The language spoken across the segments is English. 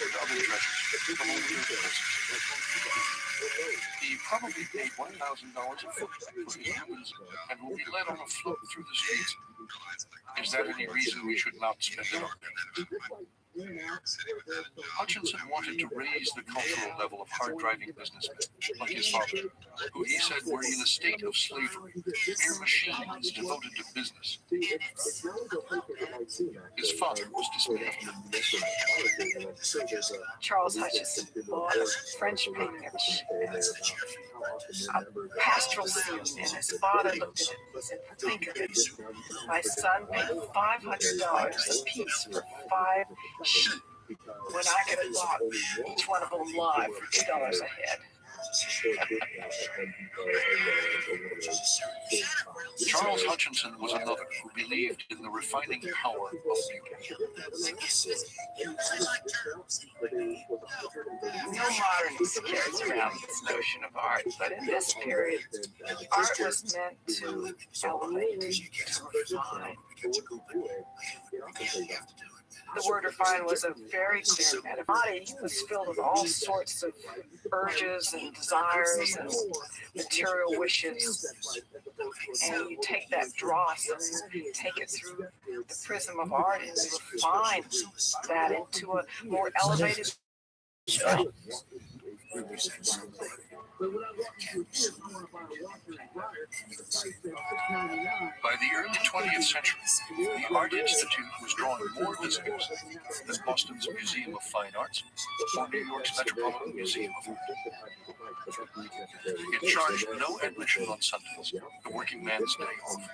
and other treasures from over the hills. He probably paid $1,000 a foot for his ribbons and will be led on a float through the streets. Is that any reason we should not spend it on them? Hutchinson wanted to raise the cultural level of hard-driving businessmen, like his father, who he said were in a state of slavery, mere machines devoted to business. His father was dismayed. Charles Hutchinson bought a French painting of a pastoral scene, and his father looked at it and said, "Think of it. My son paid $500 a piece for 5 sheep when I could have bought each one of them live for $2 a head." Charles Hutchinson was another who believed in the refining power of beauty. No modernist cares around this notion of art, but in this period, art was meant to elevate, to refine. The word refine was a very clear metaphor. Body was filled with all sorts of urges and desires and material wishes. And you take that dross and take it through the prism of art and refine that into a more elevated state. By the early 20th century, the Art Institute was drawing more visitors than Boston's Museum of Fine Arts or New York's Metropolitan Museum of Art. It charged no admission on Sundays, the working man's day off.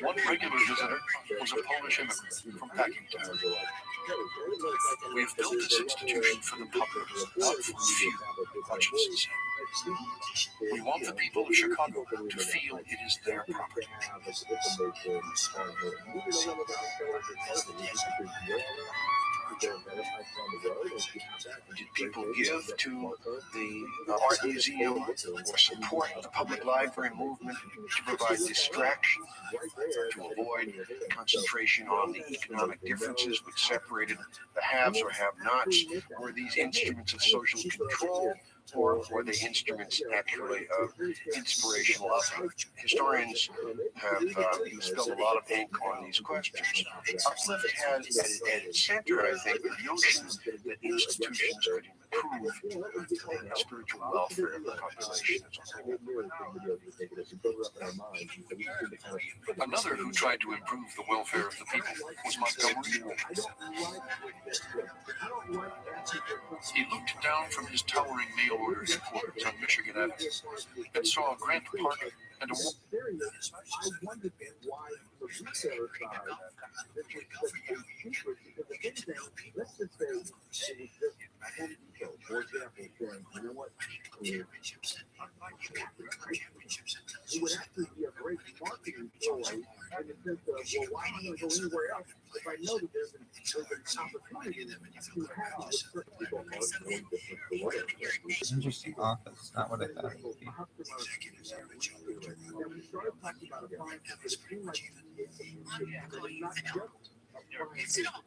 One regular visitor was a Polish immigrant from Packington. "We have built this institution for the public, not for the few," Hutchinson said. "We want the people of Chicago to feel it is their property." Did people give to the art museum or support the public library movement to provide distraction, to avoid concentration on the economic differences which separated the haves or have-nots? Were these instruments of social control, or were they instruments actually of inspirational uplift? Historians have spilled a lot of ink on these questions. Uplift has at its center, I think, the notion that institutions could improve the spiritual welfare of the population as a whole. Another who tried to improve the welfare of the people was Montgomery Ward. He looked down from his towering mail-order headquarters on Michigan Avenue and saw a Grant Park and a wall. For example, saying, you know what, championships, it would actually be a great marketing ploy in the sense of, well, why am I going to go anywhere else if I know that there's an opportunity to have certain people? It's an interesting office, not what I thought it would be. It's not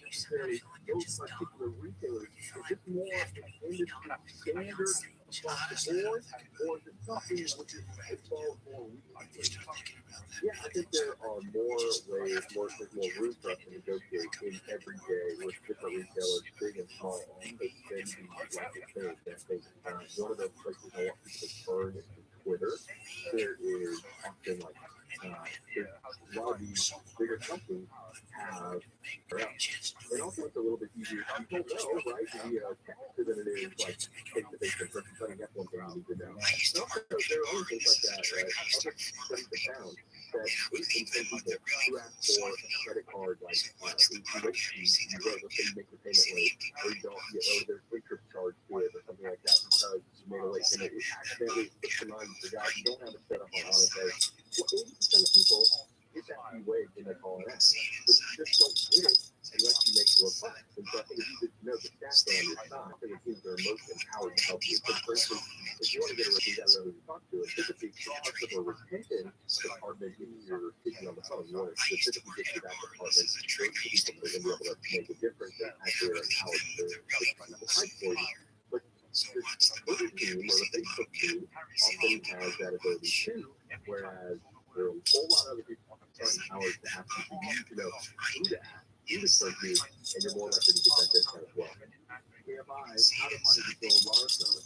necessarily those particular retailers. Is it more industry standard across the board, or is it something which is involved more recently? Yeah, I think there are more ways, more room for us to negotiate in every day with different retailers, big and small, all the things like the thing. One of those places I want people to turn is Twitter. There is often like a lot of these bigger companies have, and also it's a little bit easier to know, right? Via text than it is like face-to-face in person. So that's one thing you need to know. Also, there are other things like that, right? Other studies have found that 8 in 10 people who ask for a credit card, like you let's say you make the payment late, or you don't, or there's interest charge to it, or something like that, because you made a late payment, you accidentally fixed the mind, you forgot, you don't have it set up on auto pay. Well, 80% of people get that fee waived when they call it out, but you just don't get it unless you make the request. And so I think if you just know the stats on your side, I think it seems they're most empowered to help you. So for instance, if you want to get a receipt, you got to know who to talk to. It typically starts with a retention department if you're speaking on the phone. You want to specifically get to that department. Those people are going to be able make a difference in actually like how it's the people fight for you. But the Twitter team or the Facebook team often has that ability too, whereas there are a whole lot of other people hours to ask you to know who to ask, who to send you, and you're more likely to get that discount as well. AFI, how to money to Bill Larson.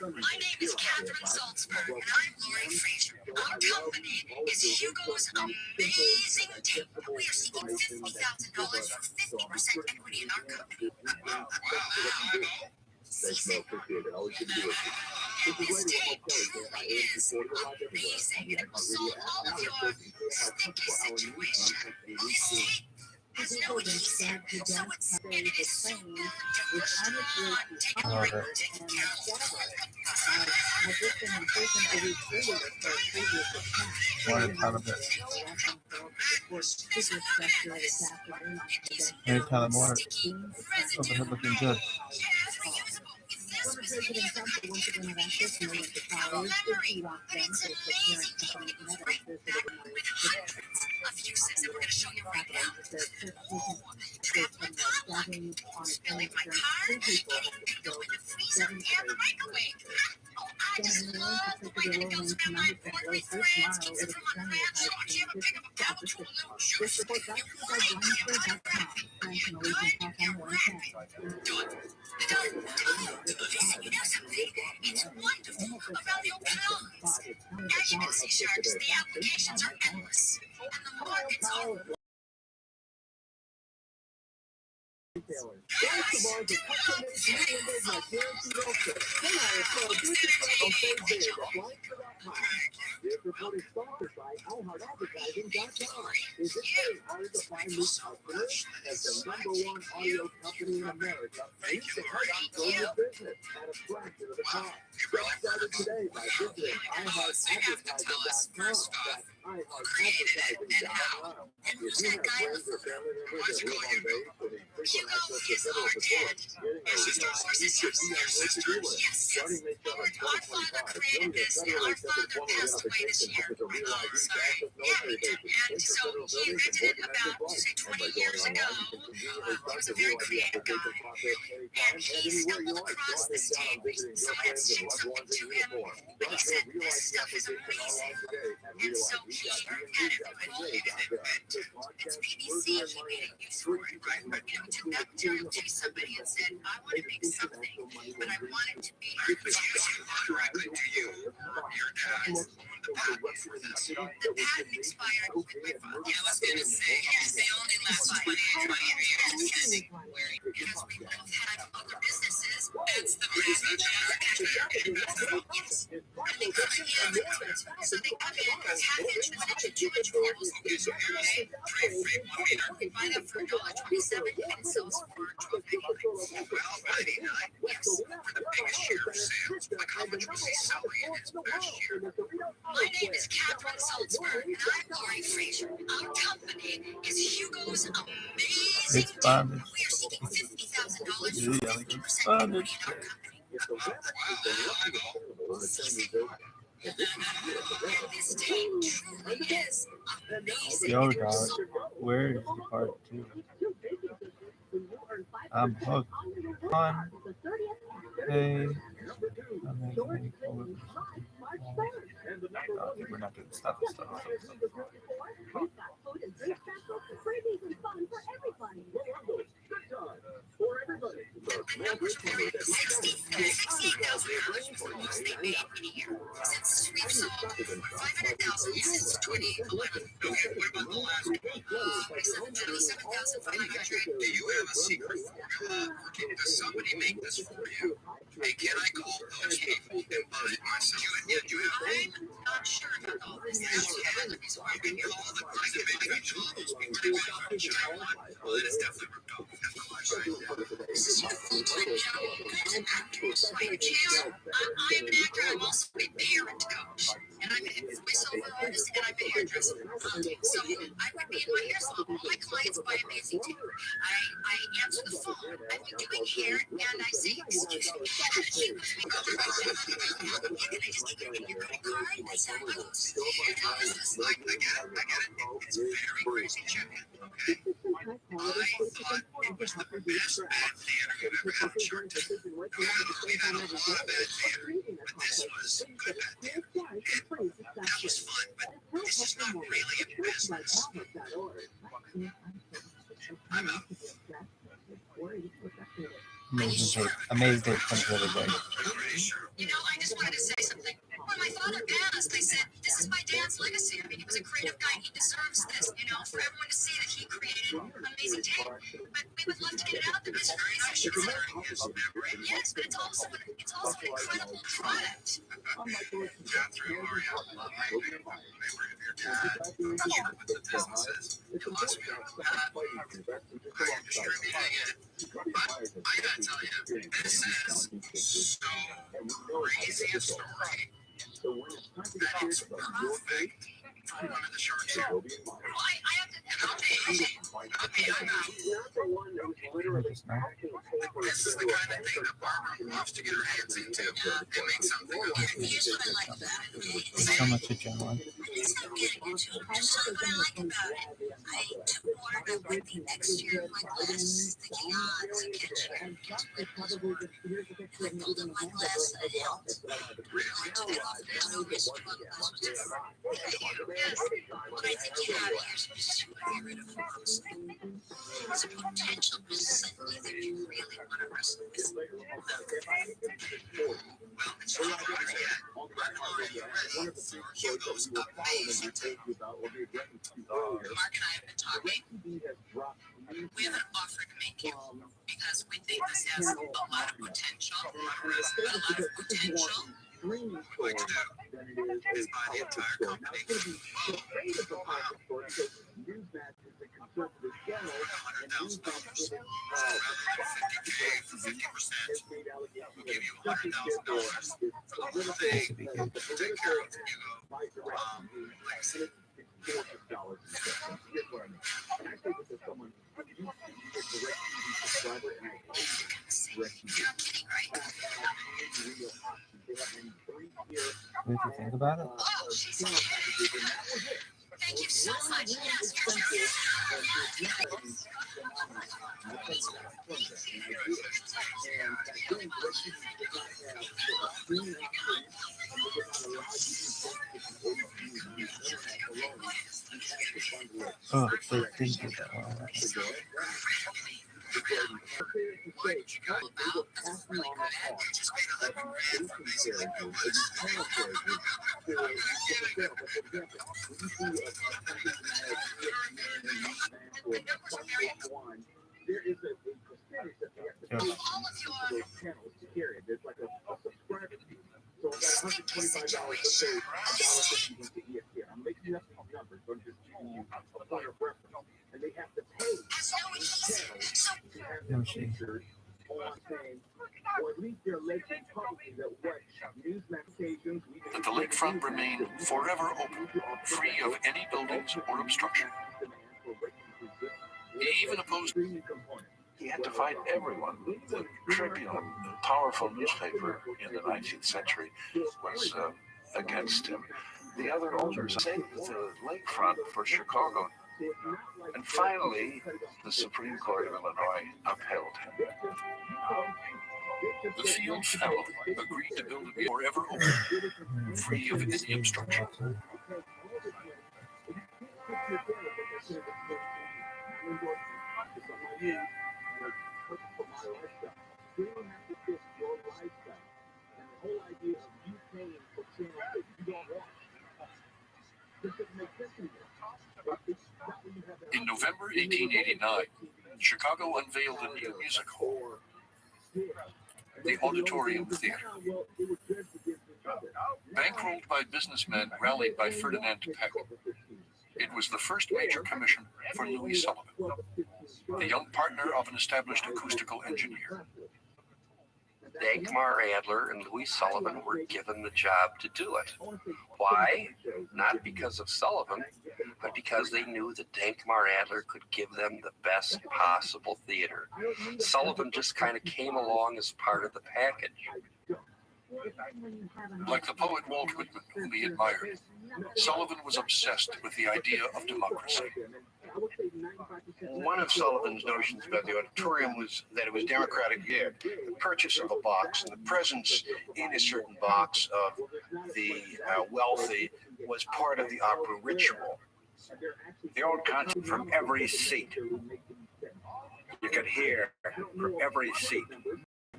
My name is Catherine Salzberg, and I'm Lori Fraser. Our company is Hugo's Amazing Tip. We are seeking $50,000 for 50% equity in our company. Thanks, Mel. Appreciate it. Always good to be with you. This is Tape truly is amazing, and it will solve all of your sticky situations. This tape has no adhesive, so it is super difficult taken I love care it. Wanted a ton of it. Maybe a ton more. Over here looking good. Of uses that we're going to show you right now. Trap my pot, spilling my card, go in the freezer and the microwave. Oh, I just love the way that it goes around my board with threads, keeps it from unwrapped. Don't you ever pick up a power tool, little juice? You want it, you ever do it? You're right. Do it. You know something? It's wonderful around the open arms. As you can see, sharks, the applications are endless. And the market's all This report is sponsored by iHeartAdvertising.com. Is it very hard to find new customers? As the #1 audio company in America, you can help grow your business at a fraction of the cost. Get started today by visiting iHeartAdvertising.com. That's iHeartAdvertising.com. If you have friends or family members that live on base with infrequent access to federal support, getting a real ID should be on your to-do list. Starting May 7, 2025, join the federally accepted form of identification such as a real ID to access military bases, enter federal buildings, and board domestic flights. And by going online, you can conveniently start the real ID application process anytime and anywhere you like. Don't miss out on visiting your friends and loved ones in uniform. Start your real ID application online today at real-id.dmv.ca.gov. This podcast further enlightening free to somebody and said, I want to make something, but I want it to be directly to you. Your ads. The patent expired. I was going to say, they only last 20 years. Because we both had other businesses, it's the so they come in packaged with two materials. We buy them for $1.27 and sells for $12.99. Well, 99. Yes, for the biggest share of sales, the company was selling in its best year. My name is Catherine Salzberg, and I'm Lori Fraser. Our company is Hugo's Amazing It's fun. We are seeking $50,000 for Yeah, 50% fun. equity in our company. If the web is the lucky available in the same This tape truly is amazing. Yo, dog. Where is the part 2? I'm hooked on a amazing over. We're not doing stuff. $68,000 for use they made in a year. Since we've sold 500,000 since 2011. Okay, what about the last one? We sold 27,500. Do you have a secret formula, or did somebody make this for you? Hey, can I call those people and buy it myself? You I'm not sure about all this. I can call the kind of individuals we really want to check. Well, it is definitely ripped off. Of course I do. This is your full-time job, coach and actress. By any chance, I am an actor. I'm also a parent coach. And I'm a voiceover artist, and I'm a hairdresser. So I would be in my hair salon. All my clients buy amazing too. I answer the phone. I'm doing hair, and I say, excuse me, can I just give you your credit card? I said, I go, I get it. It's very crazy check. This is some high quality sleep is important to help reduce stress. So to put this one decision working out at the same time every day, or creating a complex experience that is smooth, nice, and plays successfully. Let's help help more. It's likeforlike.org. Amazed it comes every day. You know, I just wanted to say something. When my father passed, they said, this is my dad's legacy. I mean, he was a creative guy. He deserves this, you know, for everyone to see that he created amazing tape. But we would love to get it out there. It's very nice. Yes, but it's also an incredible product. I gotta tell you, this is so crazy a story. It's perfect for one of the short show. Well, I have to, and I'll pay you now. This is the kind of thing that Barbara loves to get her hands into and make something of it. Here's what I like about it. So much to channel. It's not getting into it. Just what I like about it. I took water to like the exterior of my glass, thinking, it's a kitchen. Filled up my glass and it helped. I took it off and there's no reason to glass was different. But I think you have here's just to get rid of frogs. There's a potential resent that you really want to wrestle with. Well, it's not over yet. Mark Hugo goes amazing. Mark and I have been talking. We have an offer to make you because we think this has a lot of potential. Going to do is buy the entire company for $100,000. Rather than $50K for 50%, we'll give you $100,000 for the whole thing. We'll take care of Hugo. Like I said, you're kidding, right? What did you think about it? Oh, she's thank you so much. Yes, Oh, they didn't do that one. Where'd you go about? That's really good. Just made $100,000 from basically no the numbers are very important. There is a percentage that they have to pay All of for those channels to carry it. There's like a subscriber fee. So about $125, let's say $1.50 into ESPN. I'm making you up some numbers, but I'm just giving you a point of reference. And they have to pay each channel to have their featured on saying, or at least they're alleging publicly that what Newsmax occasions. That the lakefront remain forever open, free of any buildings or obstruction. He even opposed. He had to fight everyone. The Tribune, the powerful newspaper in the 19th century, was against him. The other owners saved the lakefront for Chicago. And finally, the Supreme Court of Illinois upheld him. The Field family agreed to build a forever open, free of any obstruction. In November 1889, Chicago unveiled a new music hall, the Auditorium Theater. Bankrolled by businessmen rallied by Ferdinand Peck, it was the first major commission for Louis Sullivan, the young partner of an established acoustical engineer. Dankmar Adler and Louis Sullivan were given the job to do it. Why? Not because of Sullivan, but because they knew that Dankmar Adler could give them the best possible theater. Sullivan just kind of came along as part of the package. Like the poet Walt Whitman, whom he admired, Sullivan was obsessed with the idea of democracy. one of Sullivan's notions about the auditorium was that it was democratic. Yeah, the purchase of a box and the presence in a certain box of the wealthy was part of the opera ritual. The old concept from every seat. You could hear from every seat.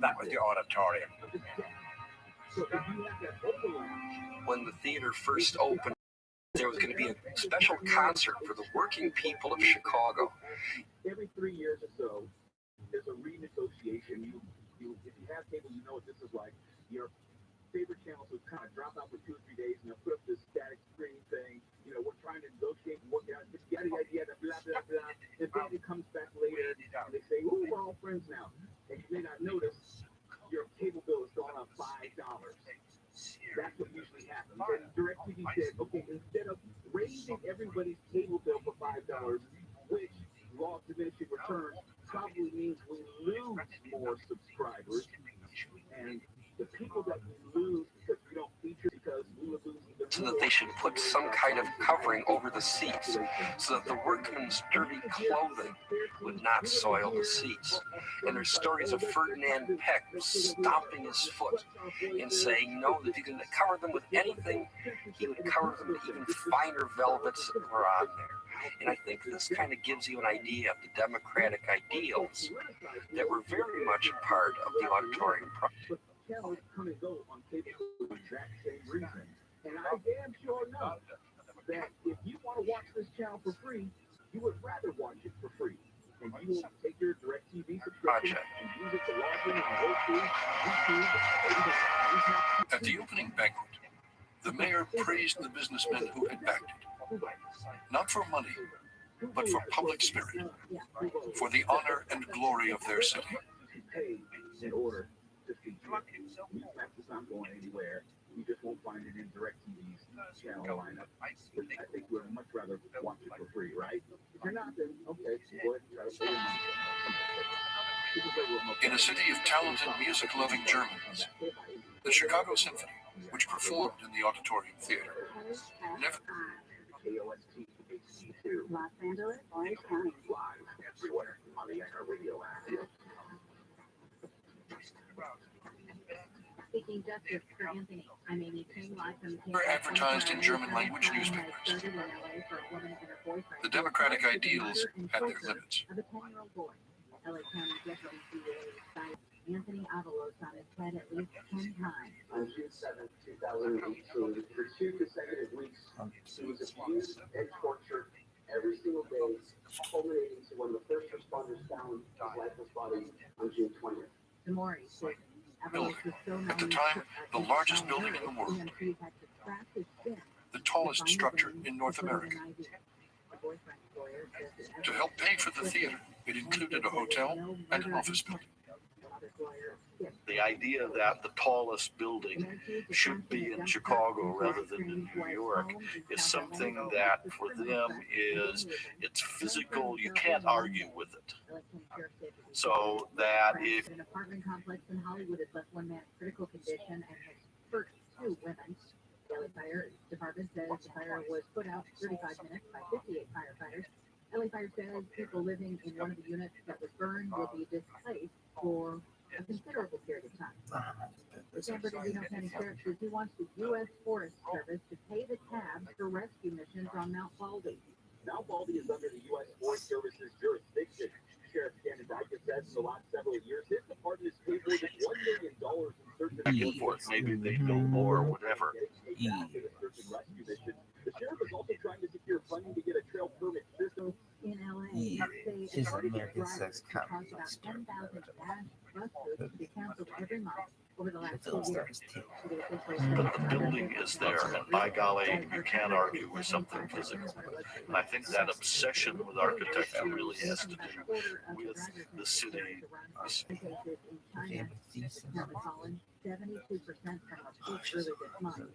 That was the auditorium. When the theater first opened, there was going to be a special concert for the working people of Chicago. Every 3 years or so, there's a renegotiation. If you have cable, you know what this is like. Your favorite channels will kind of drop out for 2 or 3 days, and they'll put up this static screen thing. We're trying to negotiate and work it out. Just yada yada blah blah blah. And then it comes back later, and they say, "Ooh, we're all friends now." And you may not notice your cable bill is going up $5. That's what usually happens. And DirecTV said, okay, instead of raising everybody's cable bill for $5, which law of diminishing returns probably means we lose more subscribers, and the people that we lose because we don't feature because we would lose either. So that they should put some kind of covering over the seats so that the workman's dirty clothing would not soil the seats. And there's stories of Ferdinand Peck stomping his foot and saying no, that if you can cover them with anything, he would cover them with even finer velvets that were on there. And I think this kind of gives you an idea of the democratic ideals that were very much a part of the auditorium project. Channels come and go on cable for the exact same reason. And I damn sure know that if you want to watch this channel for free, you would rather watch it for free. And you will take your DirecTV subscription and use it to log in and go to YouTube. At the opening banquet, the mayor praised the businessmen who had backed it, not for money, but for public spirit, for the honor and glory of their city. Pay in order to feature. These matches not going anywhere. You just won't find it in DirecTV's channel lineup. I think we'd much rather watch it for free, right? If you're not, then okay, go ahead and try to pay your money. In a city of talented, music-loving Germans, the Chicago Symphony, which performed in the Auditorium Theater, never... Los Angeles, Orange County. Live everywhere on the Radio app. Seeking justice for Anthony. I'm Amy King, live from the were advertised in German-language newspapers. The democratic ideals had their limits. Of a 10-year-old boy, LA County Deputy DA cited Anthony Avalos on his head at least 10 times. On June 7, 2018, for 2 consecutive weeks, he was abused and tortured every single day, culminating to when the first responders found his lifeless body on June 20th. Demore said Building, at the time, the largest building in the world, the tallest structure in North America. To help pay for the theater, it included a hotel and an office building. The idea that the tallest building should be in Chicago rather than in New York is something that for them it's physical. You can't argue with it. So that if an apartment complex in Hollywood has left one man in critical condition and has hurt 2 women. LA Fire Department says the fire was put out 35 minutes by 58 firefighters. LA Fire says people living in one of the units that was burned will be displaced for a considerable period of time. The San Bernardino County Sheriff says he wants the U.S. Forest Service to pay the tab for rescue missions on Mount Baldy. Mount Baldy is under the U.S. Forest Service's jurisdiction. Sheriff Shannon Dyke says in the last several years, his department has paid more than $1 million in search and rescue. maybe they know more or whatever. The sheriff is also trying to secure funding to get a trail permit system. In LA, Is American Sex caused about 10,000 bus routes to be canceled every month over the last 2 years. But the building is there, and by golly, you can't argue with something physical. And I think that obsession with architecture really has to do with the city. 72% from a peak early this month.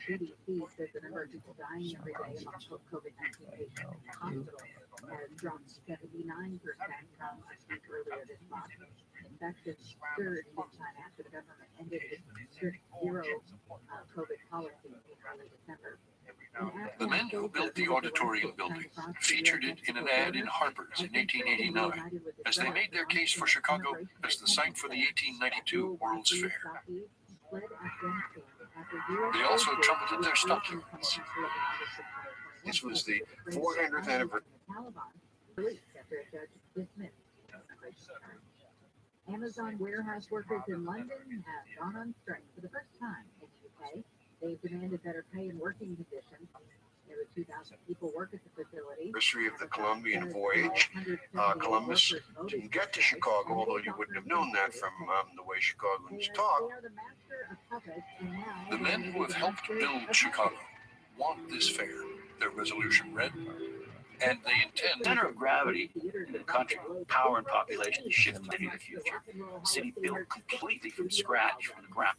CDC says the number of people dying every day among COVID-19 patients in the hospital has dropped 79% from a peak earlier this month. Infections surged in China after the government ended its strict zero COVID policy in early December. The The men who built the auditorium building featured it in an ad in Harper's in 1889 as they made their case for Chicago as the site for the 1892 World's Fair. They also trumpeted their stock units. This was the 400th anniversary. Amazon warehouse workers in London have gone on strike for the first time in the UK. They've demanded better pay and working conditions. Nearly 2,000 people work at the facility. Anniversary of the Columbian voyage. Columbus didn't get to Chicago, although you wouldn't have known that from the way Chicagoans talk. The men who have helped build Chicago want this fair, their resolution read, and they intend. The center of gravity in the country, power and population, is shifting in the future. The city built completely from scratch from the ground.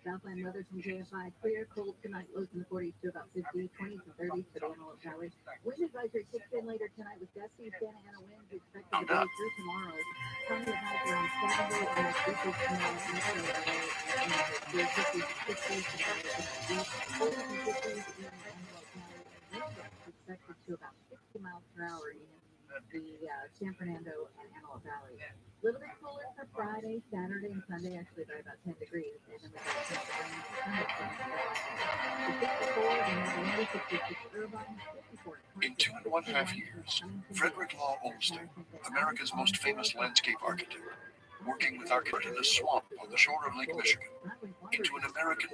Southland weather from JFI, clear, cold tonight, lows in the 40s to about 50, 20s and 30s for the Antelope Valley. Wind advisory kicks in later tonight with gusty Santa Ana winds expected to blow through tomorrow. Sunday highs around 70 and 50 tomorrow. And 50s, 60s, 40s and 50s in the Antelope Valley. Wind expected to about 60 miles per hour in the San Fernando and Antelope Valley. A little bit cooler for Friday, Saturday, and Sunday, actually by about 10 degrees. And then we got some rain for Sunday. In 2.5 years, Frederick Law Olmsted, America's most famous landscape architect, working with architects in a swamp on the shore of Lake Michigan, into an American.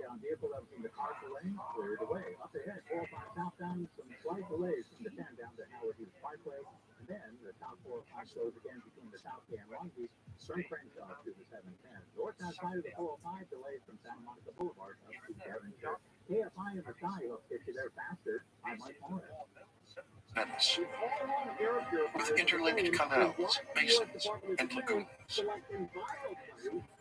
Down vehicle that was in the car lane cleared away. Up ahead, 405 southbound, some slight delays from the 10 down to Howard Hughes Parkway. And then the top 405 goes again between the South Bay and Long Beach, from Crenshaw to the 710. Northbound side of the 405 delays from Santa Monica Boulevard up to Devonshire. KFI in the side will get you there faster. I might want it. Venice, with interlinked canals, basins, and lagoons.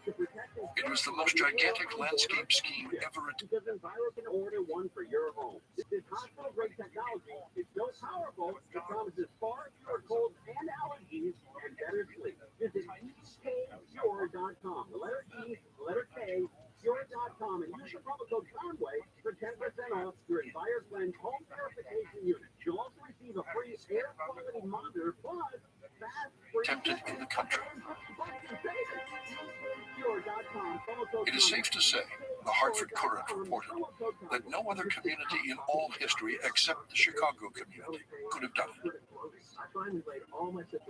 It was the most gigantic landscape scheme ever. Because Enviro can order one for your home. This hospital-grade technology is so powerful, it promises far fewer colds and allergies and better sleep. Visit ekcure.com. The letter E, the letter K, cure.com, and use the promo code Conway for 10% off your Enviro Blend home purification unit. You'll also receive a free air quality monitor plus fast free. Tempted in the country. It is safe to say, the Hartford Courant reported, that no other community in all history except the Chicago community could have done it.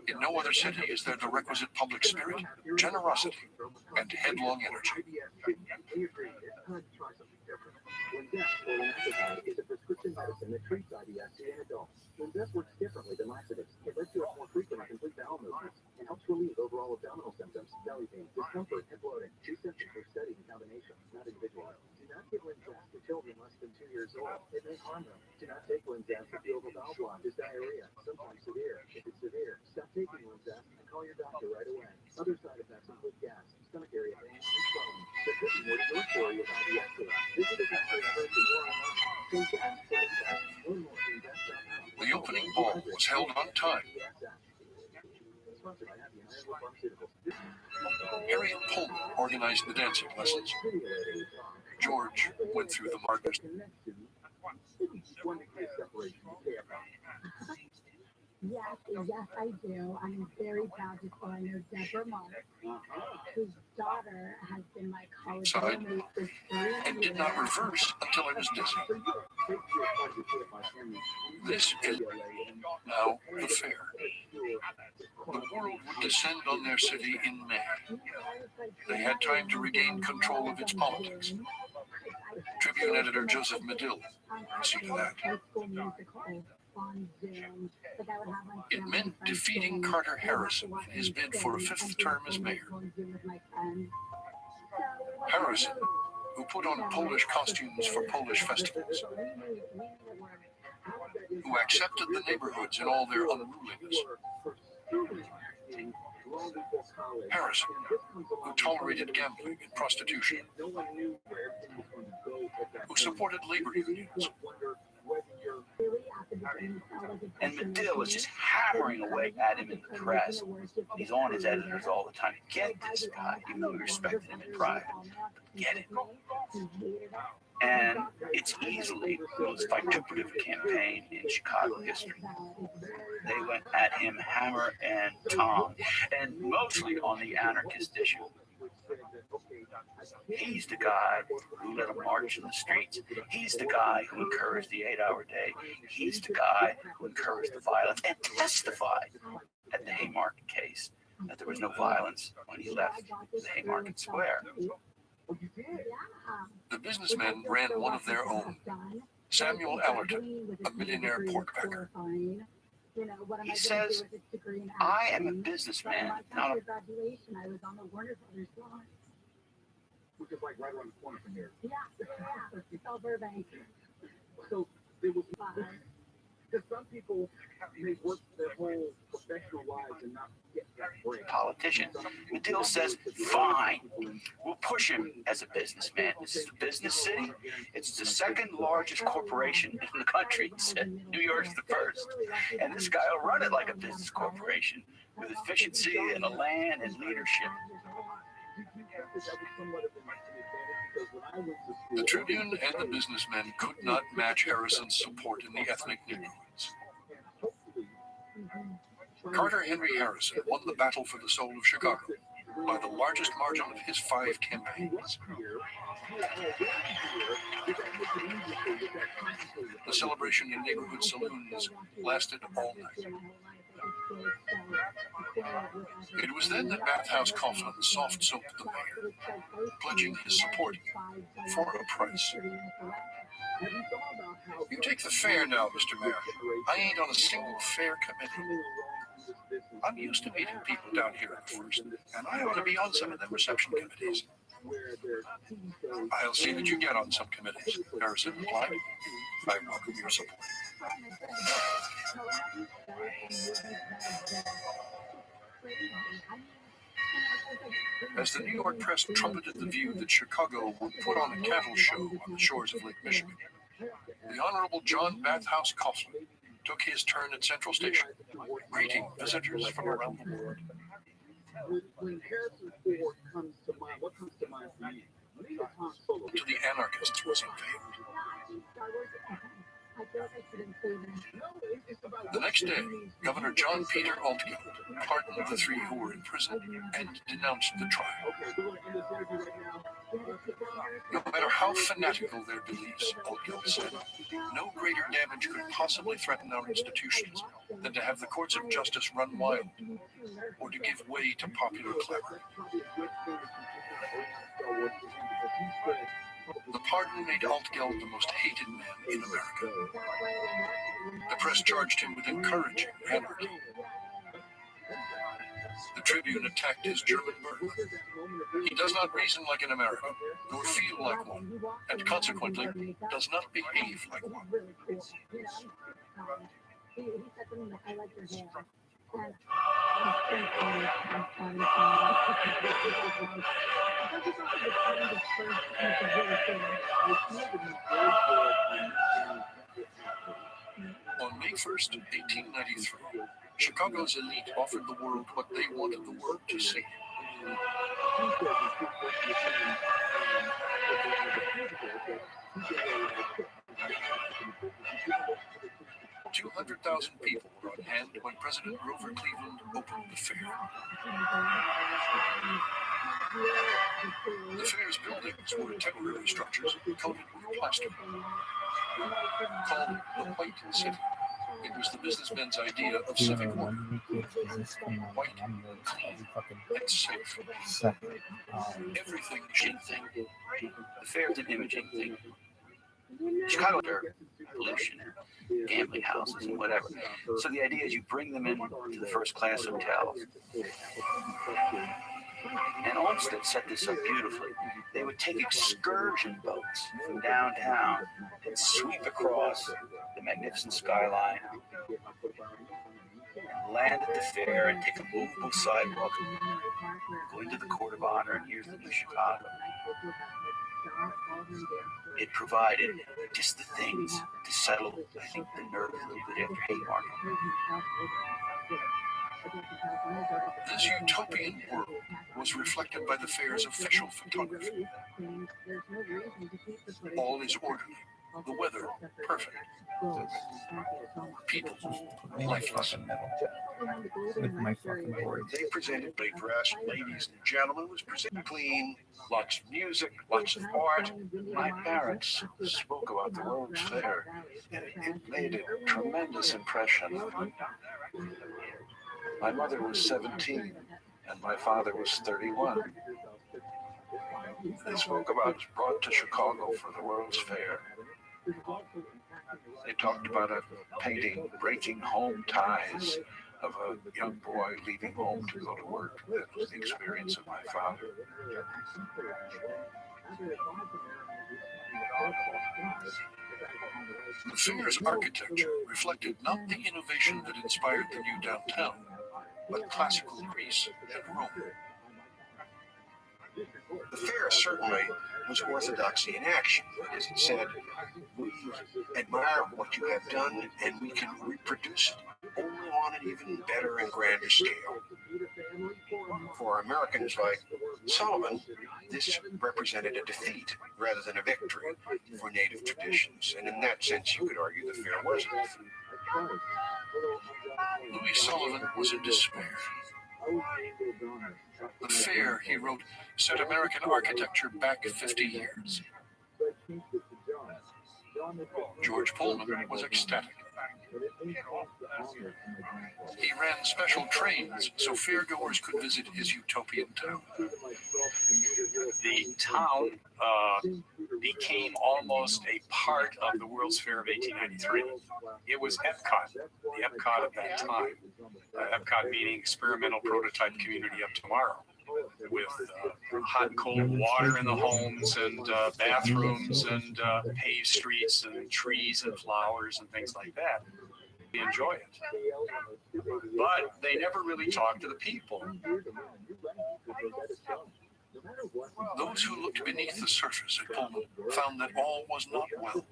In no other city is there the requisite public spirit, generosity, and headlong energy. Is a prescription medicine that treats IBS in adults. Wenzest works differently than laxatives. It lets you have more frequent and complete bowel movements and helps relieve overall abdominal symptoms, belly pain, discomfort, and bloating. These symptoms are studied in combination, not individualized. Do not give Wenzest to children less than 2 years old. It may harm them. Do not take Wenzest if you have a bowel block, is diarrhea, sometimes severe. If it's severe, stop taking Wenzest and call your doctor right away. Other side effects include gas, stomach area pain, and swelling. There could be more to your story with IBS. Visit a doctor first and more online. The opening ball was held on time. Harriet Pullman organized the dancing lessons. George went through the markers. Yes, I do. I'm very proud to say I know Deborah Monk, whose daughter has been my college roommate for 3 years. And did not reverse until I was dizzy. This is now the fair. The world would descend on their city in May. They had time to regain control of its politics. Tribune editor Joseph Medill will see to that. It meant defeating Carter Harrison in his bid for a 5th term as mayor. Harrison, who put on Polish costumes for Polish festivals, who accepted the neighborhoods in all their unruliness. Harrison, who tolerated gambling and prostitution, who supported labor unions, him. And Medill is just hammering away at him in the press. He's on his editors all the time. Get this guy, even though we respected him in private. Get him. And it's easily the most vituperative campaign in Chicago history. They went at him hammer and tong, and mostly on the anarchist issue. He's the guy who led a march in the streets. He's the guy who encouraged the 8-hour day. He's the guy who encouraged the violence and testified at the Haymarket case that there was no violence when he left the Haymarket Square. The businessmen ran one of their own, Samuel Allerton, a millionaire porkpacker. He says, I am a businessman, not a... Which is like right around the corner from here. Yeah, it's all Burbank. So there was, because some people may work their whole professional lives and not get that break. Politician. Medill says, fine, we'll push him as a businessman. This is a business city. It's the second largest corporation in the country. He said New York's the first. And this guy will run it like a business corporation with efficiency and a land and leadership. The Tribune and the businessmen could not match Harrison's support in the ethnic neighborhoods. Carter Henry Harrison won the battle for the soul of Chicago by the largest margin of his 5 campaigns. The celebration in neighborhood saloons lasted all night. It was then that Bathhouse Coughlin soft-soaped the mayor, pledging his support for a price. You take the fair now, Mr. Mayor. I ain't on a single fair committee. I'm used to meeting people down here at first, and I ought to be on some of them reception committees. I'll see that you get on some committees, Harrison replied. I welcome your support. As the New York press trumpeted the view that Chicago would put on a cattle show on the shores of Lake Michigan, the Honorable John Bathhouse Coughlin took his turn at Central Station, greeting visitors from around the world. When Harrison Ford comes to mind, what comes to mind for you? To the anarchists was unveiled. The next day, Governor John Peter Altgeld pardoned the 3 who were in prison and denounced the trial. No matter how fanatical their beliefs, Altgeld said, no greater damage could possibly threaten our institutions than to have the courts of justice run wild or to give way to popular clamor. The pardon made Altgeld the most hated man in America. The press charged him with encouraging anarchy. The Tribune attacked his German birth. He does not reason like an American, nor feel like one, and consequently does not behave like one. On May 1st, 1893, Chicago's elite offered the world what they wanted the world to see. 200,000 people were on hand when President Grover Cleveland opened the fair. The fair's buildings were temporary structures coated with plaster. Called the White City, it was the businessmen's idea of civic order. White, clean, and safe. Everything should think. The fair's an imaging thing. Chicago, pollution, gambling houses, and whatever. So the idea is you bring them in to the first class hotels. And Olmsted set this up beautifully. They would take excursion boats from downtown and sweep across the magnificent skyline, land at the fair, and take a movable sidewalk, go into the Court of Honor, and here's the new Chicago. It provided just the things to settled, I think, the nerve a little bit after Haymarket. This utopian world was reflected by the fair's official photography. All is orderly, the weather perfect, people lifeless. With my fucking board. They presented big dress, ladies and gentlemen, was presented clean, lots of music, lots of art. My parents spoke about the World's Fair, and it made a tremendous impression on me. My mother was 17, and my father was 31. They spoke about us brought to Chicago for the World's Fair. They talked about a painting, Breaking Home Ties, of a young boy leaving home to go to work. That was the experience of my father. The fair's architecture reflected not the innovation that inspired the new downtown, but classical Greece and Rome. The fair certainly was orthodoxy in action. As it said, we admire what you have done and we can reproduce it, only on an even better and grander scale. For Americans like Solomon, this represented a defeat rather than a victory for native traditions, and in that sense you could argue the fair was a defeat. Louis Sullivan was in despair. The fair, he wrote, set American architecture back 50 years. George Pullman was ecstatic. He ran special trains so fairgoers could visit his utopian town. The town became almost a part of the World's Fair of 1893. It was Epcot, the Epcot of that time. Epcot meaning Experimental Prototype Community of Tomorrow, with hot and cold water in the homes and bathrooms and paved streets and trees and flowers and things like that. We enjoy it. But they never really talk to the people. Those who looked beneath the surface at Pullman found that all was not well.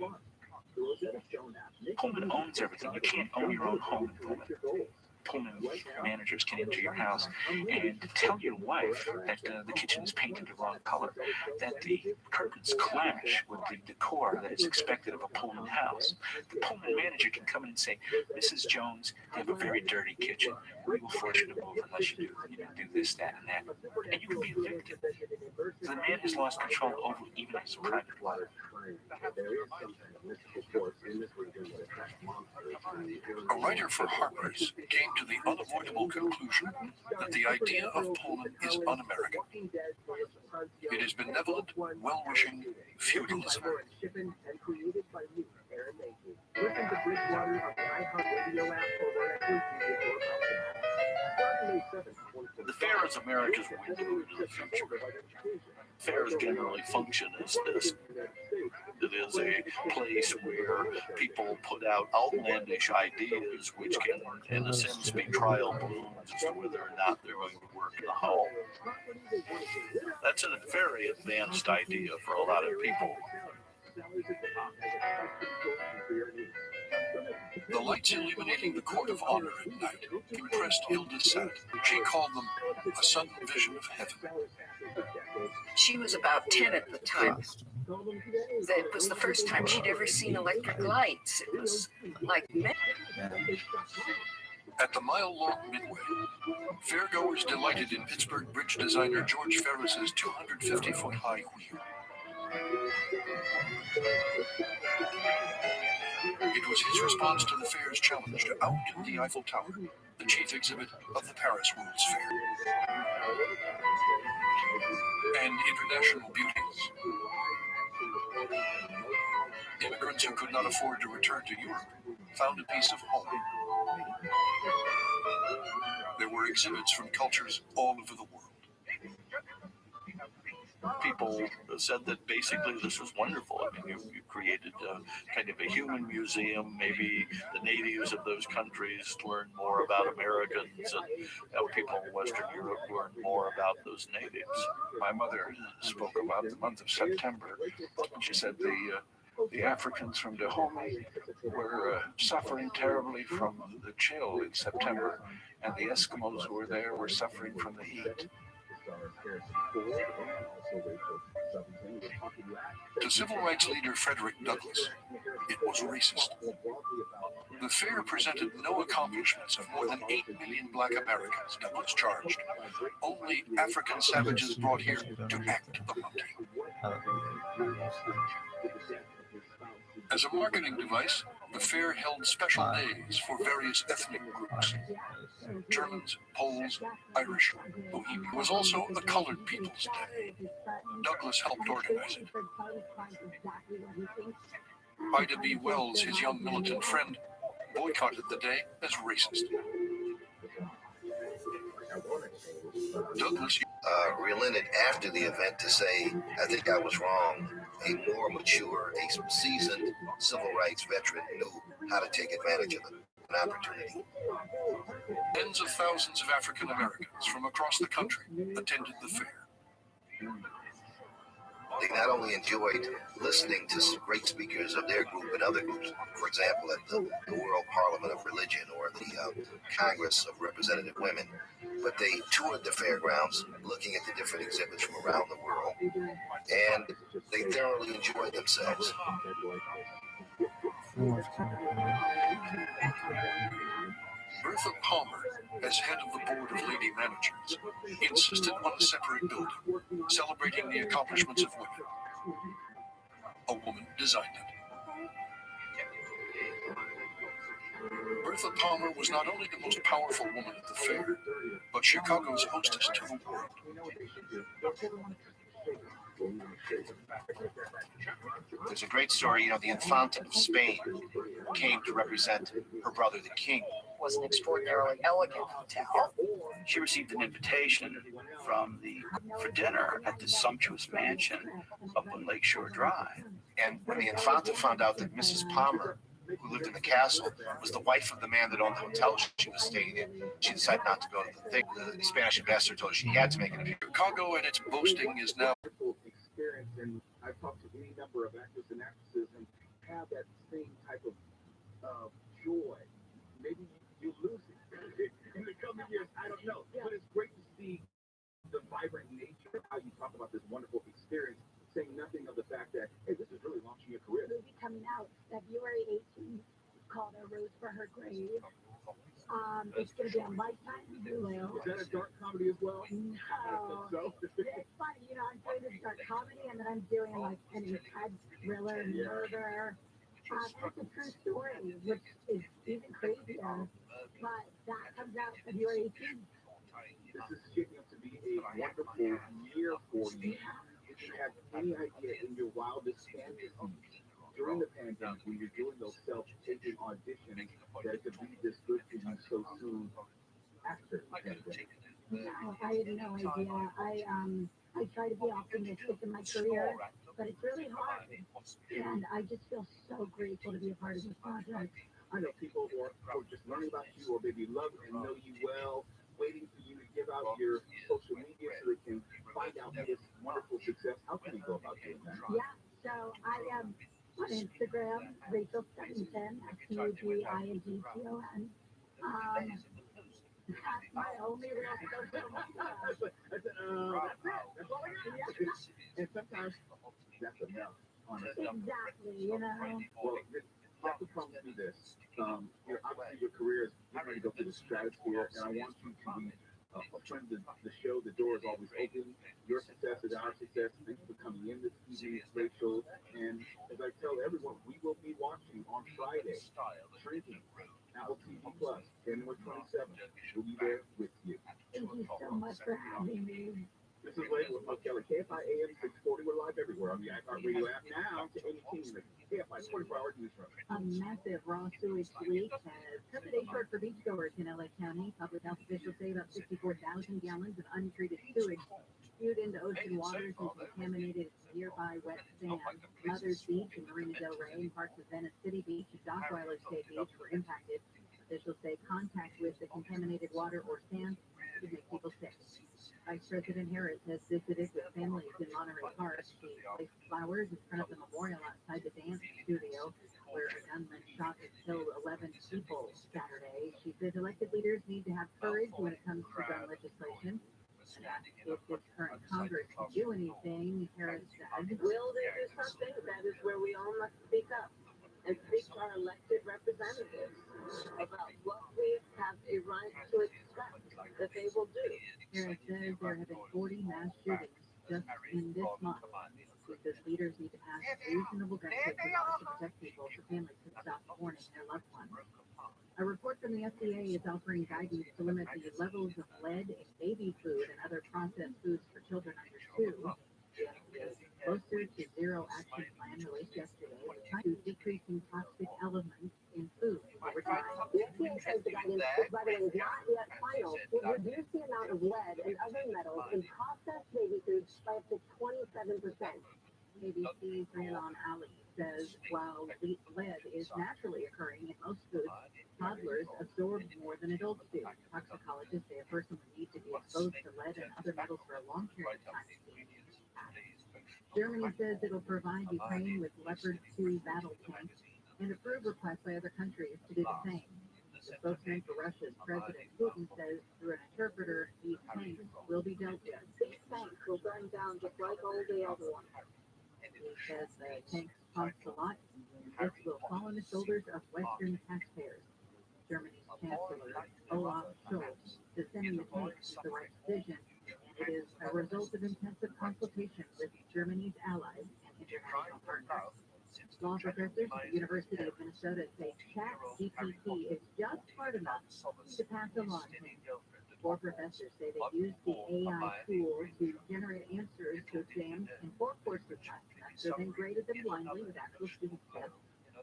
Pullman owns everything. You can't own your own home in Pullman. Pullman managers can enter your house and tell your wife that the kitchen is painted the wrong color, that the curtains clash with the decor that is expected of a Pullman house. The Pullman manager can come in and say, Mrs. Jones, you have a very dirty kitchen. We will force you to move unless you do this, that, and that. And you can be evicted. The man has lost control over even his private life. A writer for Harper's came to the unavoidable conclusion that the idea of Pullman is un-American. It is benevolent, well-wishing feudalism. The fair is America's window into the future. Fairs generally function as this. It is a place where people put out outlandish ideas which can, in a sense, be trial balloons as to whether or not they're going to work in the home. That's a very advanced idea for a lot of people. The lights illuminating the court of honor at night impressed Hilda Satt. She called them a sudden vision of heaven. She was about 10 at the time. It was the first time she'd ever seen electric lights. It was like At the mile-long midway, fairgoers delighted in Pittsburgh bridge designer George Ferris's 250-foot-high wheel. It was his response to the fair's challenge to outdo the Eiffel Tower, the chief exhibit of the Paris World's Fair. And international beauties. Immigrants who could not afford to return to Europe found a piece of home. There were exhibits from cultures all over the world. People said that basically this was wonderful. I mean, you created kind of a human museum. Maybe the natives of those countries learned more about Americans, and people in Western Europe learned more about those natives. My mother spoke about the month of September. She said the The Africans from Dahomey were suffering terribly from the chill in September, and the Eskimos who were there were suffering from the heat. To civil rights leader Frederick Douglass, it was racist. The fair presented no accomplishments of more than 8 million black Americans, Douglass charged. Only African savages brought here to act the monkey. As a marketing device, the fair held special days for various ethnic groups. Germans, Poles, Irish, Bohemian. It was also the Colored People's Day. Douglass helped organize it. Ida B. Wells, his young militant friend, boycotted the day as racist. Douglass relented after the event to say, I think I was wrong. A more mature, a seasoned civil rights veteran knew how to take advantage of an opportunity. Tens of thousands of African Americans from across the country attended the fair. They not only enjoyed listening to some great speakers of their group and other groups, for example, at the World Parliament of Religion or the Congress of Representative Women, but they toured the fairgrounds looking at the different exhibits from around the world, and they thoroughly enjoyed themselves. Bertha Palmer, as head of the board of lady managers, insisted on a separate building, celebrating the accomplishments of women. A woman designed it. Bertha Palmer was not only the most powerful woman at the fair, but Chicago's hostess to the world. There's a great story, the Infanta of Spain came to represent her brother, the king. It was an extraordinarily elegant hotel. She received an invitation for dinner at this sumptuous mansion up on Lakeshore Drive. And when the Infanta found out that Mrs. Palmer, who lived in the castle, was the wife of the man that owned the hotel she was staying in, she decided not to go to the thing. The Spanish ambassador told her she had to make an appearance. Chicago and its boasting is now experience, and I've talked to any number of actors and actresses and have that same type of joy. Maybe you lose it in the coming years, I don't know. But it's great to see the vibrant nature of how you talk about this wonderful experience, saying nothing of the fact that, hey, this is really launching your career. Movie coming out February 18th called A Rose for Her Grave. It's going to be on Lifetime Hulu. Is that a dark comedy as well? No. So? It's funny, I'm doing this dark comedy and then I'm doing like an intense thriller, murder. It's a true story, which is even crazier. But that comes out February 18th. This is shaping up to be a wonderful year for you. If you have any idea in your wildest fantasy during the pandemic when you're doing those self-taping auditions that it could be this good for you so soon after the pandemic? No, I had no idea. I try to be optimistic in my career, but it's really hard. And I just feel so grateful to be a part of this project. I know people who are just learning about you or maybe love and know you well, waiting for you to give out your social media so they can find out this wonderful success. How can we go about doing that? Yeah, so I am on Instagram, Rachel Suttington, SUDINGTON. That's my only real social media. And sometimes that's enough, honestly. Exactly, Well, have to promise me this. Obviously, your career is getting ready to go through the stratosphere, and I want you to be a friend of the show. The door is always open. Your success is our success. Thanks for coming in this evening, Rachel. And as I tell everyone, we will be watching on Friday, Shrinking, Apple TV Plus, January 27th. We'll be there with you. Thank you so much for having me. This is Lane with Mark Kelly, KFI AM 640. We're live everywhere on the iHeartRadio app now to any team. KFI 24-hour newsroom. A massive raw sewage leak has cut the day short for beachgoers in LA County. Public health officials say about 64,000 gallons of untreated sewage spewed into ocean waters and contaminated nearby wet sand. Mother's Beach and Marina Del Rey and parts of Venice City Beach and Dockweiler State Beach were impacted. Officials say contact with the contaminated water or sand could make people sick. Vice President Harris has visited with families in Monterey Park. She placed flowers in front of the memorial outside the dance studio where a gunman shot and killed 11 people Saturday. She says elected leaders need to have courage when it comes to gun legislation. And asked if this current Congress can do anything, Harris said. Will they do something? That is where we all must speak up and speak to our elected representatives about what we have a right to expect that they will do. Harris says there have been 40 mass shootings just in this month. She says leaders need to pass reasonable gun safety laws to protect people so families can stop mourning their loved ones. A report from the FDA is offering guidance to limit the levels of lead in baby food and other processed foods for children under 2. The FDA's Closer to Zero action plan released yesterday is trying to decreasing toxic elements in food over time. The FDA says the guidance, which by the way is not yet final, will reduce the amount of lead and other metals in processed baby foods by up to 27%. ABC's Raylan Ali says while lead is naturally occurring in most foods, toddlers absorb more than adults do. Toxicologists say a person would need to be exposed to lead and other metals for a long period of time to be impacted. Germany says it will provide Ukraine with Leopard 2 battle tanks and approve requests by other countries to do the same. The spokesman for Russia's President Putin says through an interpreter, these tanks will be dealt with. These tanks will burn down just like all the other ones. He says the tanks cost a lot, and this will fall on the shoulders of Western taxpayers. Germany's Chancellor Olaf Scholz is sending the tanks is the right decision, and it is a result of intensive consultation with Germany's allies and international partners. Law professors at the University of Minnesota say ChatGPT is just smart enough to pass a law change. 4 professors say they use the AI tool to generate answers to exams in 4 courses last semester, then graded them blindly with actual student tests.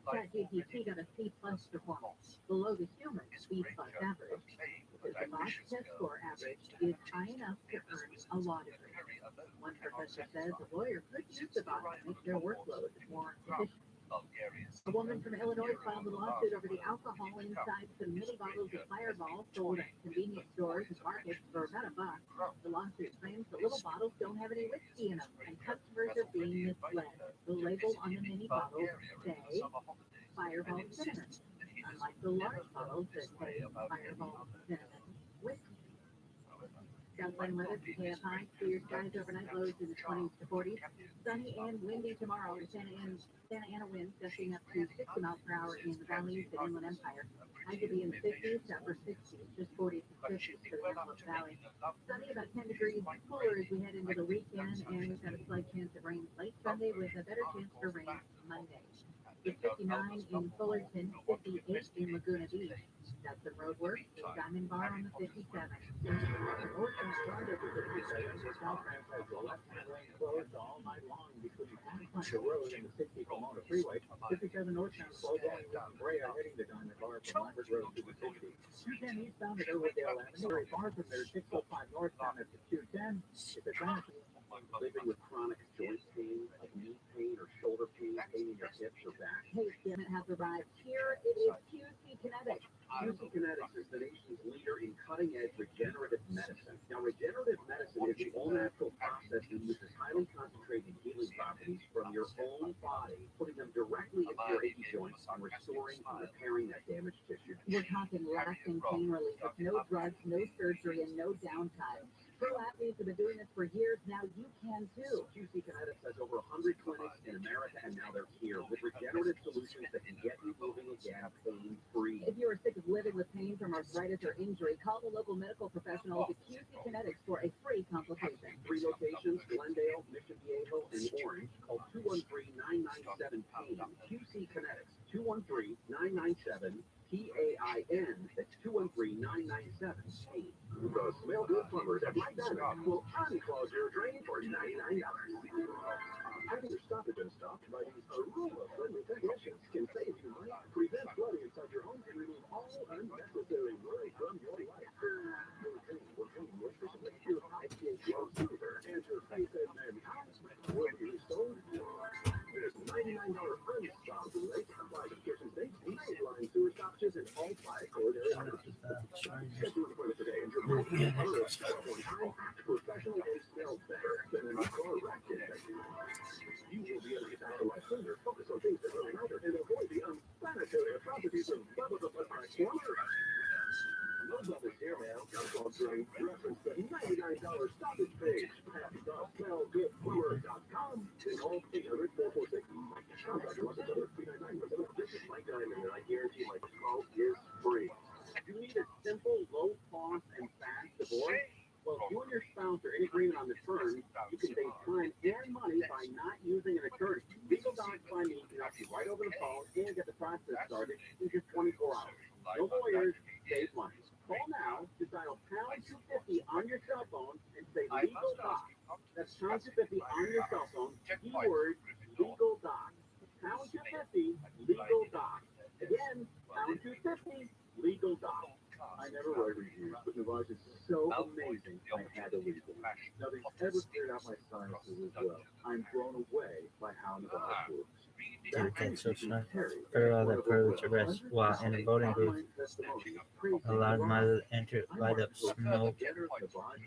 ChatGPT got a C+ performance, below the human B+ average, because the bot's test score average is high enough to earn a law degree. One professor says a lawyer could use the bot to make their workload more efficient. A woman from Illinois filed a lawsuit over the alcohol inside some mini bottles of Fireball sold at convenience stores and markets for about $1. The lawsuit claims the little bottles don't have any whiskey in them, and customers are being misled. The label on the mini bottles say Fireball Cinnamon, unlike the large bottles that say Fireball Cinnamon Whiskey. Southland weather for KFI, clear skies overnight, lows in the 20s to 40s. Sunny and windy tomorrow. Santa Ana winds gusting up to 60 miles per hour in the valleys and Inland Empire. High to be in the 50s to upper 60s, just 40s and 50s for the Antelope Valley. Sunny, about 10 degrees cooler as we head into the weekend, and we've got a slight chance of rain late Sunday with a better chance for rain Monday. It's 59 in Fullerton, 58 in Laguna Beach. Got some road work in Diamond Bar on the 57. Closed all night long between the road and the 60 Pomona Freeway. 57 northbound slow going with Brea heading to Diamond Bar from Lambert Road to the 60. 210 eastbound at Overdale Avenue. Very far from there, 605 northbound at the 210. If it's living with chronic joint pain, like knee pain or shoulder pain, pain in your hips or back. Hey, Jim has arrived. Here it is QC Kinetics. QC Kinetics is the nation's leader in cutting-edge regenerative medicine. Now, regenerative medicine is the all-natural process that uses highly concentrated healing properties from your own body, putting them directly into your achy joints and restoring and repairing that damaged tissue. We're talking lasting pain relief with no drugs, no surgery, and no downtime. Pro athletes have been doing this for years. Now you can too. QC Kinetics has over 100 clinics in America, and now they're here with regenerative solutions that can get you moving again pain-free. If you are sick of living with pain from arthritis or injury, call the local medical professionals at QC Kinetics for a free consultation. 3 locations, Glendale, Mission Viejo, and Orange. Call 213-997-PAIN. QC Kinetics, 213-997-PAIN. That's 213-997-PAIN. The Smell Good Plumbers at Mike Diamond will unclog your drain for $99. Having your stoppage unstopped by these aroma-friendly technicians can save you money, prevent flooding inside your home, and remove all unnecessary worry from your life. Your drain will clean more efficiently, your pipes will flow smoother, and your face and house will be restored. There's $99 unstopped rate applied to kitchen sinks, mainline sewer stoppages, and all 5 You will be able to get out of life sooner, focus on things that really matter, and avoid the unsanitary atrocities of Swimmer. No brothers here, man. Reference the $99 stoppage page at thesmellgoodplumber.com. And call 800-446. Contact us at $399. This is my diamond, and I guarantee my smoke is free. You need a simple, low-cost, and fast divorce? Well, if you and your spouse are in agreement on the terms, you can save time and money by not using an attorney. Legal Docs by Me can help you right over the phone and get the process started in just 24 hours. No lawyers, save money. Call now to dial pound 250 on your cell phone and say Legal Docs. That's pound 250 on your cell phone, keyword Legal Docs. Pound 250, Legal Docs. Again, pound 250, Legal Docs. I never write reviews, but Navage is so amazing, I had to leave them. Nothing's ever cleared out my sinuses as well. I'm blown away by how Navage works. Federal that privilege arrest while in a voting booth allowed mother to enter light up smoke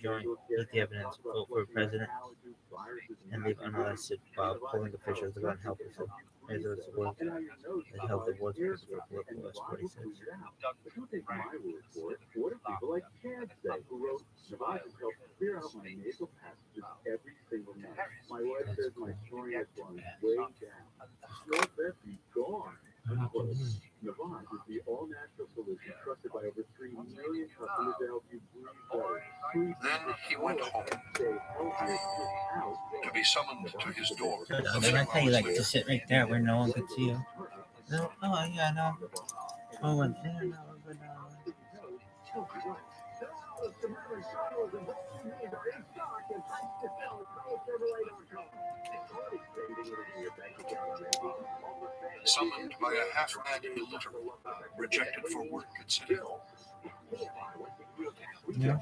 joint with the evidence vote for president and leave unmolested while polling officials have gone helplessly. As a result, they held the world's for political West 46. But don't take my word for it. What do people like Chad say, who wrote, Navage has helped clear out my nasal passages every single night. My wife says my story has gone way down. Smoke that be gone. Navage is the all-natural solution trusted by over 3 million customers to help you breathe better. Then he went home to be summoned to his door. Didn't I tell you like to sit right there where no one could see you? No, oh yeah, no. Oh, one there, no, but Summoned by a half-mad illiterate, rejected for work at City Hall. yeah.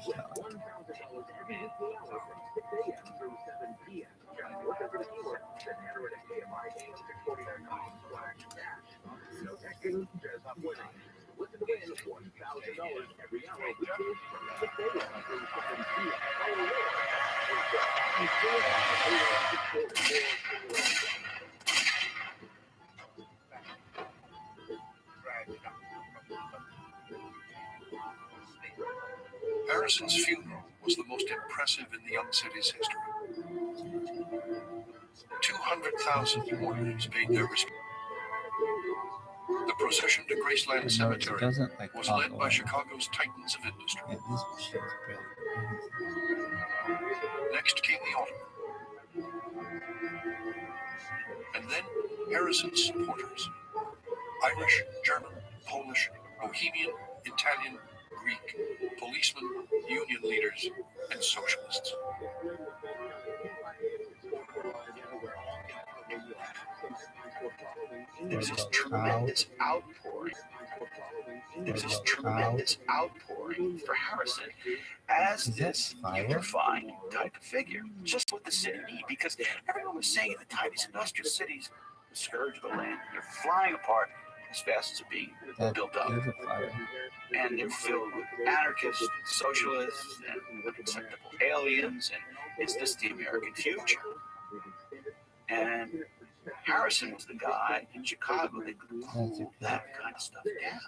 Harrison's funeral was the most impressive in the young city's history. 200,000 mourners paid their respects. The procession to Graceland Cemetery was led by Chicago's titans of industry. Next came the autumn. And then Harrison's supporters. Irish, German, Polish, Bohemian, Italian, Greek, policemen, union leaders, and socialists. There's this tremendous outpouring. There's this tremendous outpouring for Harrison as this unifying type of figure. Just what the city needs, because everyone was saying at the time, these industrial cities, the scourge of the land, they're flying apart as fast as they're being built up. And they're filled with anarchists, and socialists, and unacceptable aliens, and is this the American future? And Harrison was the guy in Chicago that could cool that kind of stuff down.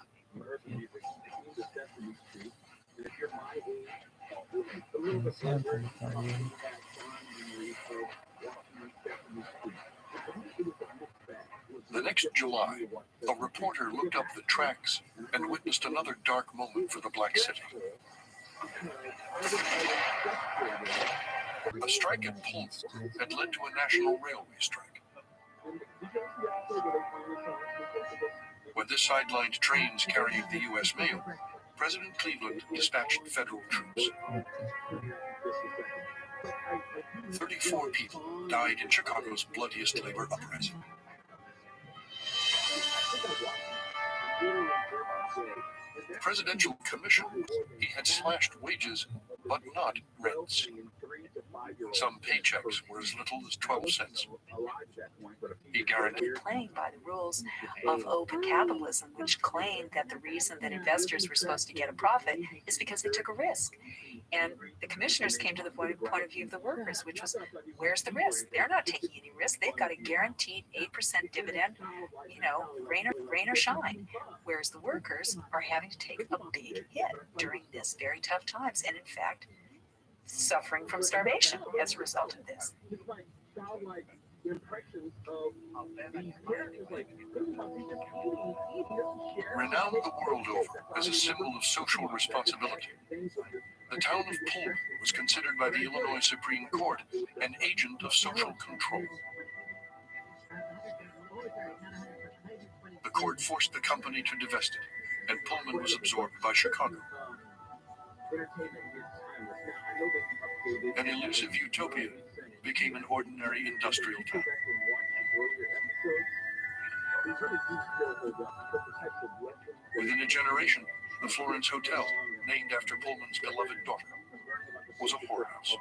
The next July, a reporter looked up the tracks and witnessed another dark moment for the Black City. A strike at Pullman had led to a national railway strike. When this sidelined trains carrying the U.S. mail, President Cleveland dispatched federal troops. 34 people died in Chicago's bloodiest labor uprising. The presidential commission, he had slashed wages, but not rents. Some paychecks were as little as 12 cents. He guaranteed playing by the rules of open capitalism, which claimed that the reason that investors were supposed to get a profit is because they took a risk. And the commissioners came to the point of view of the workers, which was, where's the risk? They're not taking any risk. They've got a guaranteed 8% dividend, rain or shine. Whereas the workers are having to take a big hit during this very tough times. And in fact, suffering from starvation as a result of this. Renowned the world over as a symbol of social responsibility, the town of Pullman was considered by the Illinois Supreme Court an agent of social control. The court forced the company to divest it, and Pullman was absorbed by Chicago. An elusive utopia became an ordinary industrial town. Within a generation, the Florence Hotel, named after Pullman's beloved daughter, was a whorehouse.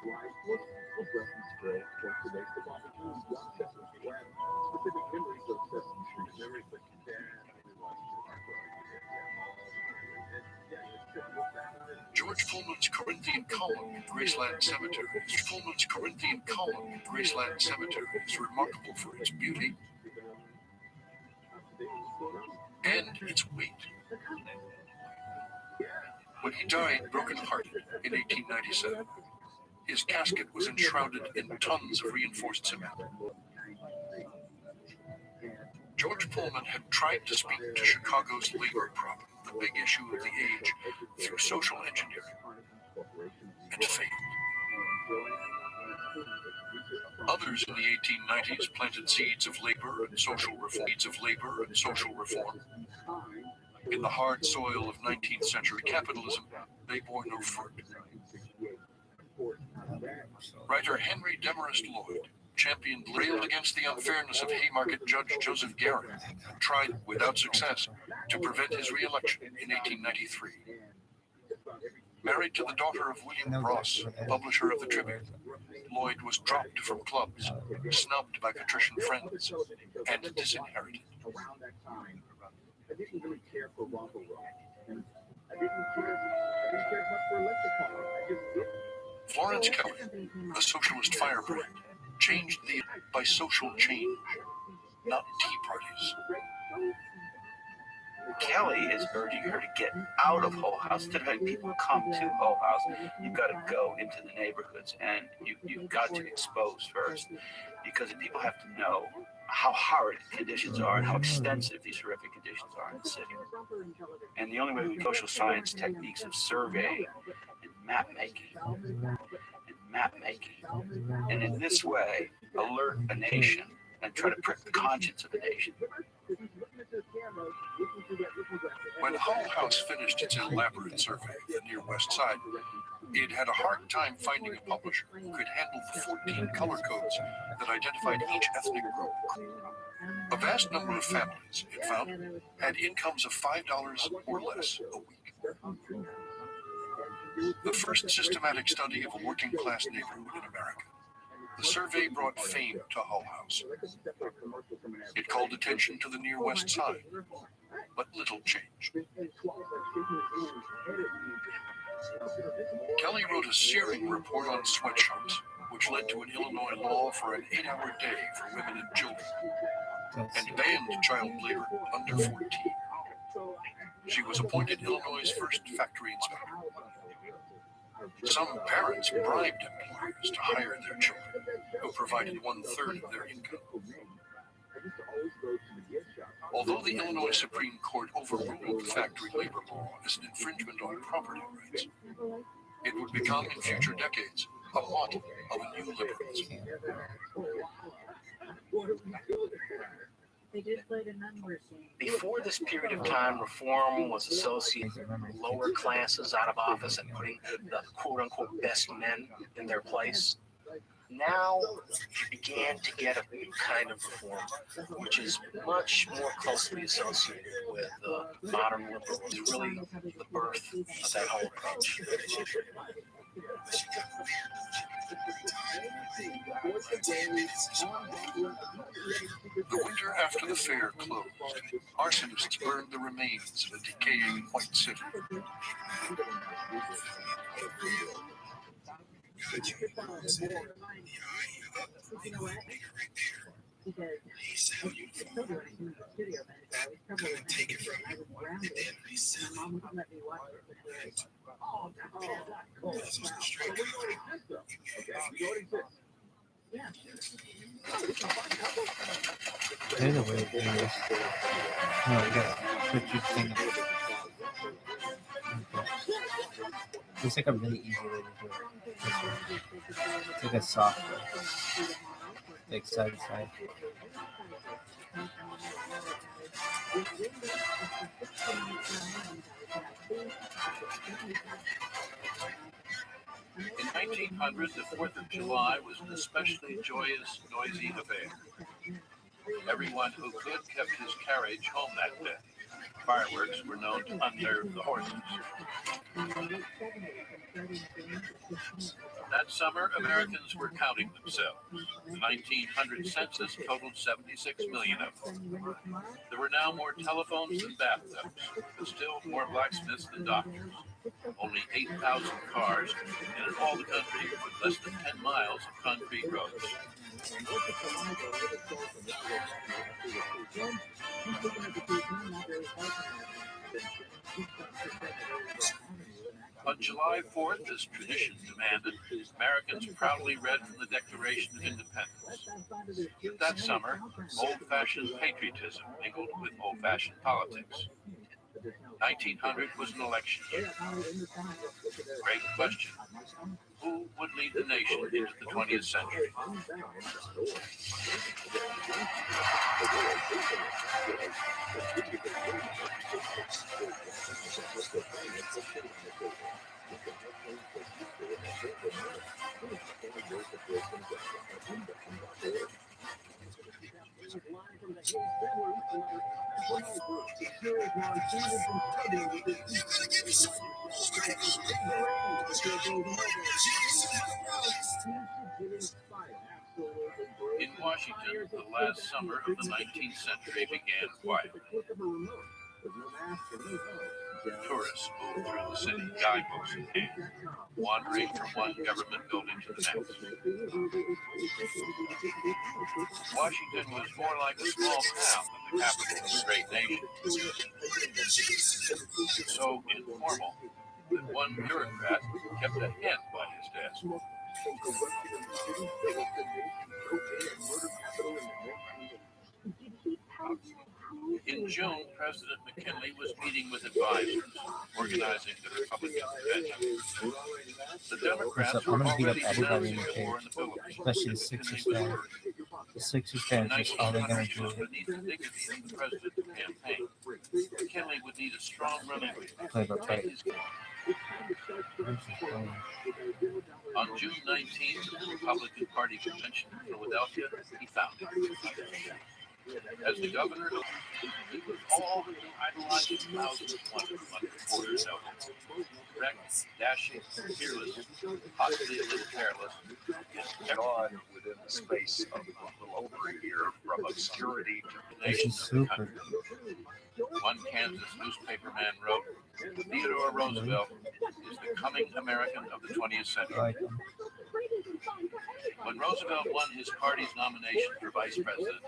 George Pullman's Corinthian column in Graceland Cemetery is remarkable for its beauty and its weight. When he died broken-hearted in 1897, his casket was enshrouded in tons of reinforced cement. George Pullman had tried to speak to Chicago's labor problem, the big issue of the age, through social engineering, and failed. Others in the 1890s planted seeds of labor and social reform. In the hard soil of 19th century capitalism, they bore no fruit. Writer Henry Demarest Lloyd railed against the unfairness of Haymarket Judge Joseph Garin, and tried, without success, to prevent his re-election in 1893. Married to the daughter of William Ross, publisher of the Tribune, Lloyd was dropped from clubs, snubbed by patrician friends, and disinherited. I didn't really care for rock and roll. And I didn't care much for electric car. I just did. Florence Kelly, a socialist firebrand, changed the by social change, not tea parties. Kelly is urging her to get out of Hull House. Instead of having people come to Hull House, you've got to go into the neighborhoods, and you've got to expose first, because the people have to know how hard conditions are and how extensive these horrific conditions are in the city. And the only way we social science techniques of surveying and map making, and in this way alert a nation and try to prick the conscience of a nation. When Hull House finished its elaborate survey of the near west side, it had a hard time finding a publisher who could handle the 14 color codes that identified each ethnic group. A vast number of families, it found, had incomes of $5 or less a week. The first systematic study of a working-class neighborhood in America, the survey brought fame to Hull House. It called attention to the near west side, but little changed. Kelly wrote a searing report on sweatshops, which led to an Illinois law for an 8-hour day for women and children, and banned child labor under 14. She was appointed Illinois' first factory inspector. Some parents bribed employers to hire their children, who provided 1/3 of their income. Although the Illinois Supreme Court overruled the factory labor law as an infringement on property rights, it would become in future decades a model of a new liberalism. Before this period of time, reform was associated with lower classes out of office and putting the quote-unquote best men in their place. Now you began to get a new kind of reform, which is much more closely associated with modern liberalism, really the birth of that whole approach. The winter after the fair closed, arsonists burned the remains of a decaying white city. You know what? Because I told you I was in the studio, but I was trouble with take it from I was grounded. My mom wouldn't let me watch it. Yeah. There's a way to do this. No, you gotta put your thing up. It's like a really easy way to do it. This one. It's like a soft way. Like side to side. In 1900, the 4th of July was an especially joyous, noisy affair. Everyone who could kept his carriage home that day. Fireworks were known to unnerve the horses. That summer, Americans were counting themselves. The 1900 census totaled 76 million of them. There were now more telephones than bathtubs, but still more blacksmiths than doctors. Only 8,000 cars, and in all the country, with less than 10 miles of concrete roads. On July 4th, as tradition demanded, Americans proudly read from the Declaration of Independence. But that summer, old-fashioned patriotism mingled with old-fashioned politics. 1900 was an election year. Great question. Who would lead the nation into the 20th century? In Washington, the last summer of the 19th century began quietly. Tourists moved through the city, guidebooks in hand, wandering from one government building to the next. Washington was more like a small town than the capital of a great nation. So informal that one bureaucrat kept a hen by his desk. In June, President McKinley was meeting with advisors, organizing the Republican convention. The Democrats were already denouncing the war in the Philippines. Especially the Sixers fans. The Sixers fans, that's all they're gonna do. Beneath the dignity of the presidential campaign, McKinley would need a strong running mate. Play by play. On June 19th, at the Republican Party convention in Philadelphia, he found it. As the governor, he was all who idolized 2001 reporters noted. Direct, dashing, fearless, possibly a little careless, and On within the space of a little over a year from obscurity to This is super. One Kansas newspaperman wrote, Theodore Roosevelt is the coming American of the 20th century. Like them. When Roosevelt won his party's nomination for vice president,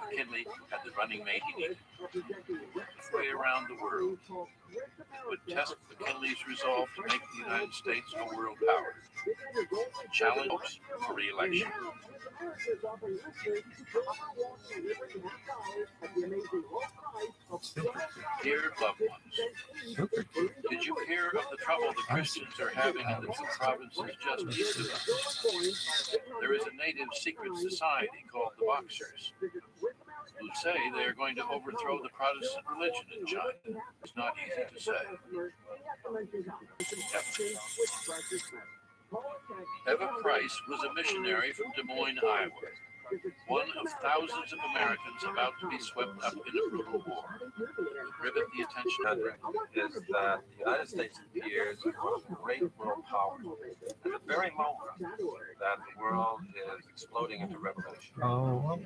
McKinley had the running mate he needed. Halfway around the world, it would test McKinley's resolve to make the United States a world power. Challenge for re-election. Dear loved ones, did you hear of the trouble the Christians are having in the two provinces just east of us? There is a native secret society called the Boxers, who say they are going to overthrow the Protestant religion in China. It's not easy to say. Eva Price was a missionary from Des Moines, Iowa. one of thousands of Americans about to be swept up in a brutal war. Rivet the attention. Is that the United States appears as one of the great world powers at the very moment that the world is exploding into revolution. Oh.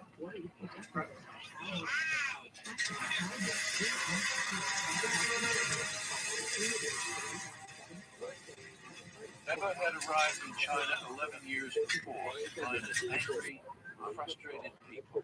Eva had arrived in China 11 years before to find an angry, frustrated people.